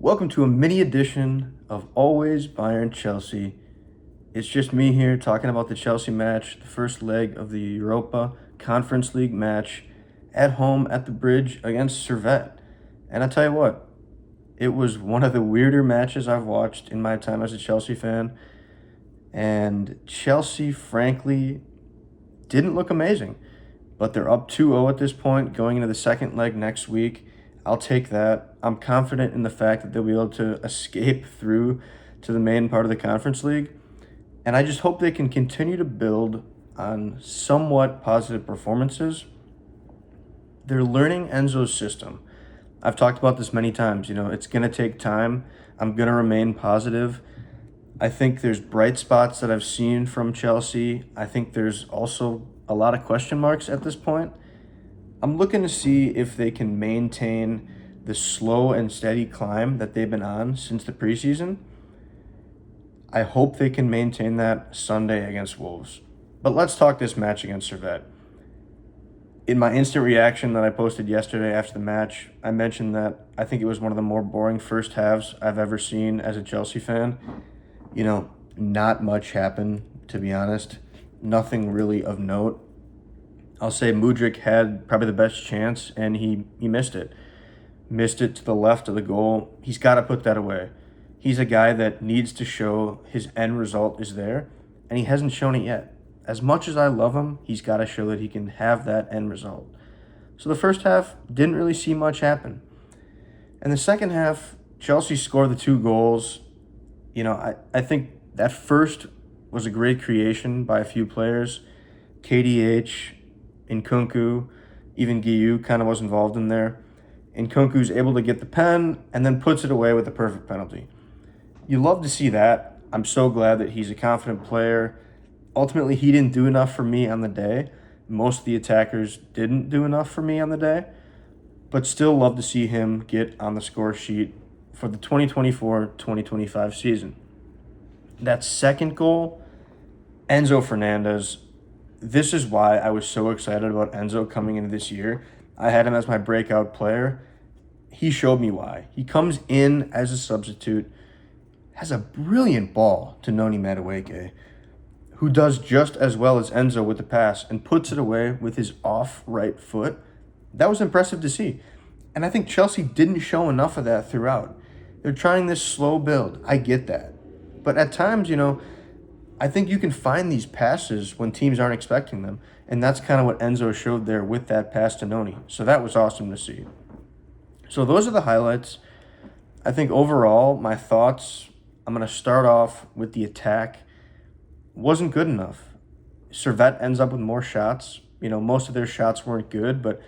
Welcome to a mini edition of Always Bayern Chelsea. It's just me here talking about the Chelsea match, the first leg of the Europa Conference League match at home at the Bridge against Servette. And I tell you what, it was one of the weirder matches I've watched in my time as a Chelsea fan. And Chelsea, frankly, didn't look amazing. But they're up 2-0 at this point, going into the second leg next week. I'll take that. I'm confident in the fact that they'll be able to escape through to the main part of the Conference League. And I just hope they can continue to build on somewhat positive performances. They're learning Enzo's system. I've talked about this many times. It's going to take time. I'm going to remain positive. I think there's bright spots that I've seen from Chelsea. I think there's also a lot of question marks at this point. I'm looking to see if they can maintain the slow and steady climb that they've been on since the preseason. I hope they can maintain that Sunday against Wolves. But let's talk this match against Servette. In my instant reaction that I posted yesterday after the match, I mentioned that I think it was one of the more boring first halves I've ever seen as a Chelsea fan. Not much happened, to be honest. Nothing really of note. I'll say Mudryk had probably the best chance, and he missed it. Missed it to the left of the goal. He's got to put that away. He's a guy that needs to show his end result is there, and he hasn't shown it yet. As much as I love him, he's got to show that he can have that end result. So the first half, didn't really see much happen. And the second half, Chelsea scored the 2 goals. I think that first was a great creation by a few players. KDH, Nkunku, even Guiu kind of was involved in there. Nkunku's able to get the pen and then puts it away with a perfect penalty. You love to see that. I'm so glad that he's a confident player. Ultimately, he didn't do enough for me on the day. Most of the attackers didn't do enough for me on the day. But still love to see him get on the score sheet for the 2024-2025 season. That second goal, Enzo Fernandez. This is why I was so excited about Enzo coming into this year. I had him as my breakout player. He showed me why. He comes in as a substitute, has a brilliant ball to Noni Madueke, who does just as well as Enzo with the pass and puts it away with his off right foot. That was impressive to see. And I think Chelsea didn't show enough of that throughout. They're trying this slow build. I get that. But at times, I think you can find these passes when teams aren't expecting them. And that's kind of what Enzo showed there with that pass to Noni. So that was awesome to see. So those are the highlights. I think overall, my thoughts, I'm going to start off with the attack. Wasn't good enough. Servette ends up with more shots. Most of their shots weren't good, but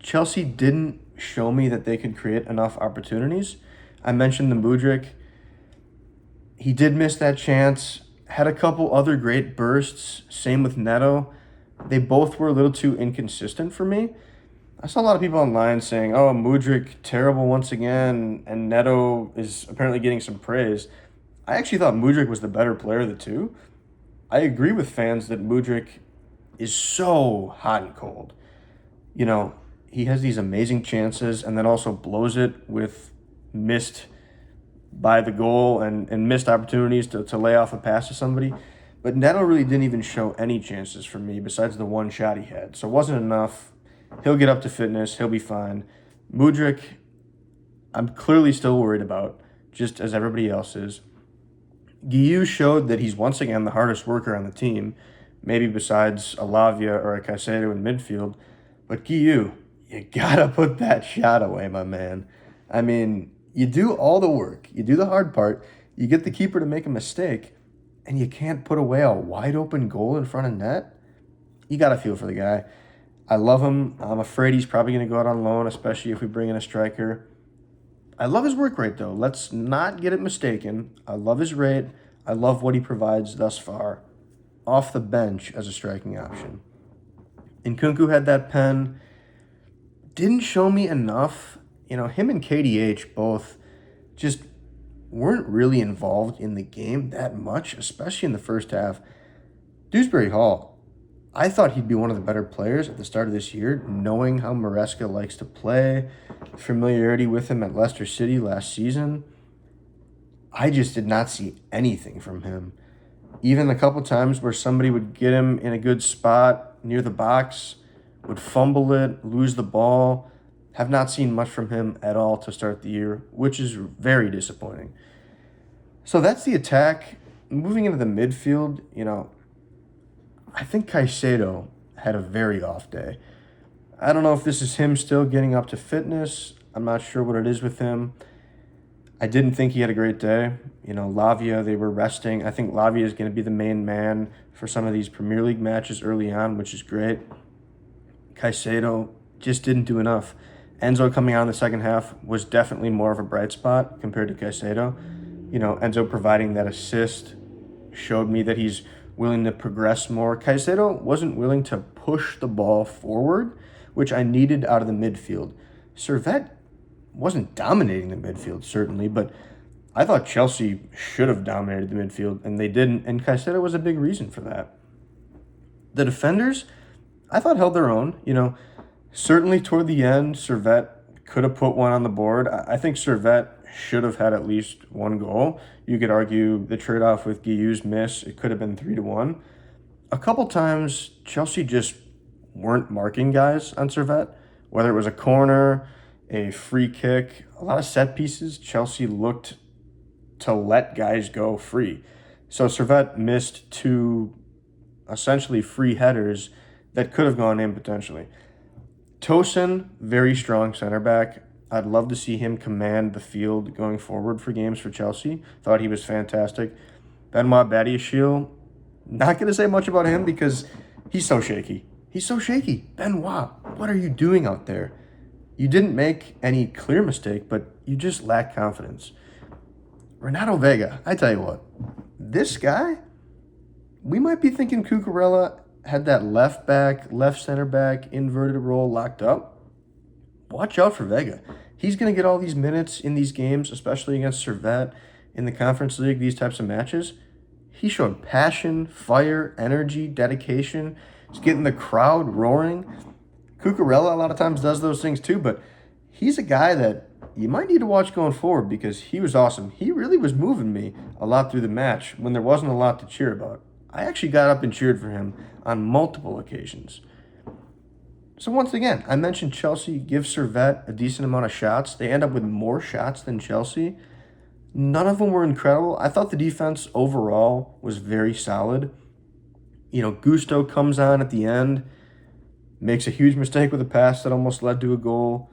Chelsea didn't show me that they could create enough opportunities. I mentioned the Mudryk. He did miss that chance. Had a couple other great bursts. Same with Neto. They both were a little too inconsistent for me. I saw a lot of people online saying, oh, Mudryk, terrible once again, and Neto is apparently getting some praise. I actually thought Mudryk was the better player of the two. I agree with fans that Mudryk is so hot and cold. He has these amazing chances and then also blows it with missed by the goal and missed opportunities to lay off a pass to somebody. But Neto really didn't even show any chances for me besides the one shot he had. So it wasn't enough. He'll get up to fitness. He'll be fine. Mudryk, I'm clearly still worried about, just as everybody else is. Guiu showed that he's once again the hardest worker on the team, maybe besides a Lavia or a Caicedo in midfield. But Guiu, you gotta put that shot away, my man. I mean, you do all the work. You do the hard part. You get the keeper to make a mistake, and you can't put away a wide-open goal in front of net? You got to feel for the guy. I love him. I'm afraid he's probably going to go out on loan, especially if we bring in a striker. I love his work rate, though. Let's not get it mistaken. I love his rate. I love what he provides thus far off the bench as a striking option. Nkunku had that pen. Didn't show me enough. Him and KDH both just weren't really involved in the game that much, especially in the first half. Dewsbury Hall, I thought he'd be one of the better players at the start of this year, knowing how Maresca likes to play, familiarity with him at Leicester City last season. I just did not see anything from him. Even a couple times where somebody would get him in a good spot near the box, would fumble it, lose the ball. Have not seen much from him at all to start the year, which is very disappointing. So that's the attack. Moving into the midfield, I think Caicedo had a very off day. I don't know if this is him still getting up to fitness. I'm not sure what it is with him. I didn't think he had a great day. Lavia, they were resting. I think Lavia is going to be the main man for some of these Premier League matches early on, which is great. Caicedo just didn't do enough. Enzo coming out in the second half was definitely more of a bright spot compared to Caicedo. Enzo providing that assist showed me that he's willing to progress more. Caicedo wasn't willing to push the ball forward, which I needed out of the midfield. Servette wasn't dominating the midfield, certainly, but I thought Chelsea should have dominated the midfield, and they didn't, and Caicedo was a big reason for that. The defenders, I thought held their own. Certainly toward the end, Servette could have put one on the board. I think Servette should have had at least one goal. You could argue the trade-off with Guillau's miss, it could have been 3-1. A couple times, Chelsea just weren't marking guys on Servette, whether it was a corner, a free kick, a lot of set pieces. Chelsea looked to let guys go free. So Servette missed 2 essentially free headers that could have gone in potentially. Tosin, very strong center back. I'd love to see him command the field going forward for games for Chelsea. Thought he was fantastic. Benoit Badiashile, not going to say much about him because he's so shaky. He's so shaky. Benoit, what are you doing out there? You didn't make any clear mistake, but you just lack confidence. Renato Vega, I tell you what, this guy, we might be thinking Cucurella had that left center back, inverted role locked up. Watch out for Vega. He's going to get all these minutes in these games, especially against Servette in the Conference League, these types of matches. He showed passion, fire, energy, dedication. He's getting the crowd roaring. Cucurella a lot of times does those things too, but he's a guy that you might need to watch going forward because he was awesome. He really was moving me a lot through the match when there wasn't a lot to cheer about. I actually got up and cheered for him on multiple occasions. So once again, I mentioned Chelsea gives Servette a decent amount of shots. They end up with more shots than Chelsea. None of them were incredible. I thought the defense overall was very solid. Gusto comes on at the end, makes a huge mistake with a pass that almost led to a goal.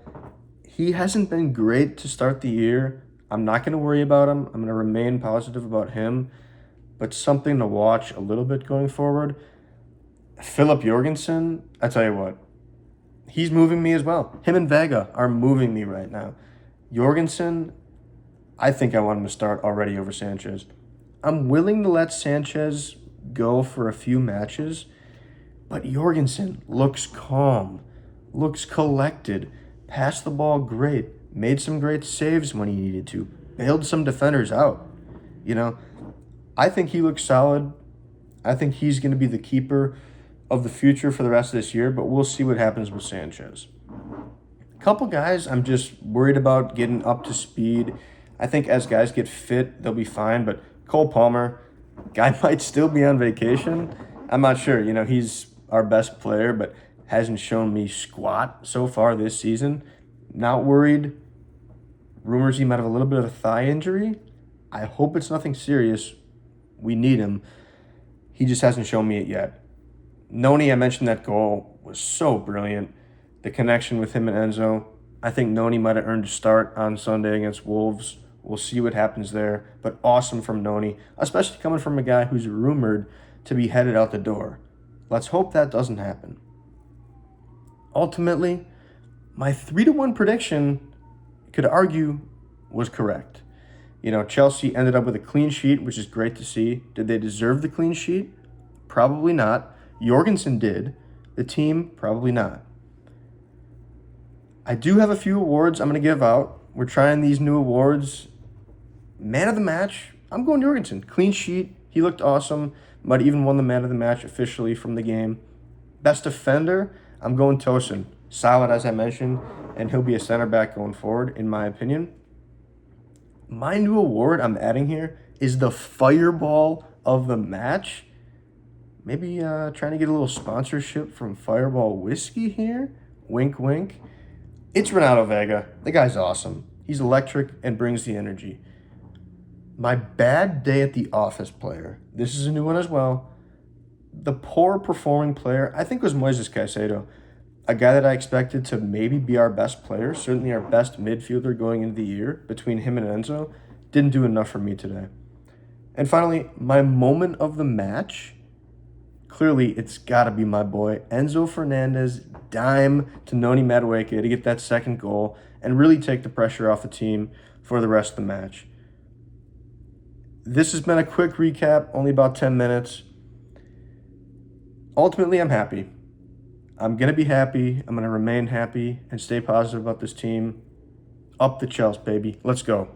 He hasn't been great to start the year. I'm not going to worry about him. I'm going to remain positive about him, but something to watch a little bit going forward. Philip Jorgensen, I tell you what, he's moving me as well. Him and Vega are moving me right now. Jorgensen, I think I want him to start already over Sanchez. I'm willing to let Sanchez go for a few matches, but Jorgensen looks calm, looks collected, passed the ball great, made some great saves when he needed to, bailed some defenders out. I think he looks solid. I think he's going to be the keeper of the future for the rest of this year, but we'll see what happens with Sanchez. A couple guys I'm just worried about getting up to speed. I think as guys get fit, they'll be fine, but Cole Palmer, guy might still be on vacation. I'm not sure. He's our best player, but hasn't shown me squat so far this season. Not worried. Rumors he might have a little bit of a thigh injury. I hope it's nothing serious. We need him. He just hasn't shown me it yet. Noni, I mentioned that goal was so brilliant. The connection with him and Enzo. I think Noni might have earned a start on Sunday against Wolves. We'll see what happens there. But awesome from Noni, especially coming from a guy who's rumored to be headed out the door. Let's hope that doesn't happen. Ultimately, my 3-1 prediction, could argue, was correct. Chelsea ended up with a clean sheet, which is great to see. Did they deserve the clean sheet? Probably not. Jorgensen did. The team, probably not. I do have a few awards I'm going to give out. We're trying these new awards. Man of the match, I'm going Jorgensen. Clean sheet, he looked awesome. Might even won the man of the match officially from the game. Best defender, I'm going Tosin. Solid, as I mentioned, and he'll be a center back going forward, in my opinion. My new award I'm adding here is the Fireball of the match. Maybe trying to get a little sponsorship from Fireball Whiskey here. Wink, wink. It's Renato Vega. The guy's awesome. He's electric and brings the energy. My bad day at the office player. This is a new one as well. The poor performing player, I think, was Moises Caicedo. A guy that I expected to maybe be our best player, certainly our best midfielder going into the year, between him and Enzo, didn't do enough for me today. And finally, my moment of the match, clearly it's got to be my boy, Enzo Fernandez, dime to Noni Madueke to get that second goal and really take the pressure off the team for the rest of the match. This has been a quick recap, only about 10 minutes. Ultimately, I'm happy. I'm going to be happy. I'm going to remain happy and stay positive about this team. Up the Chelsea, baby. Let's go.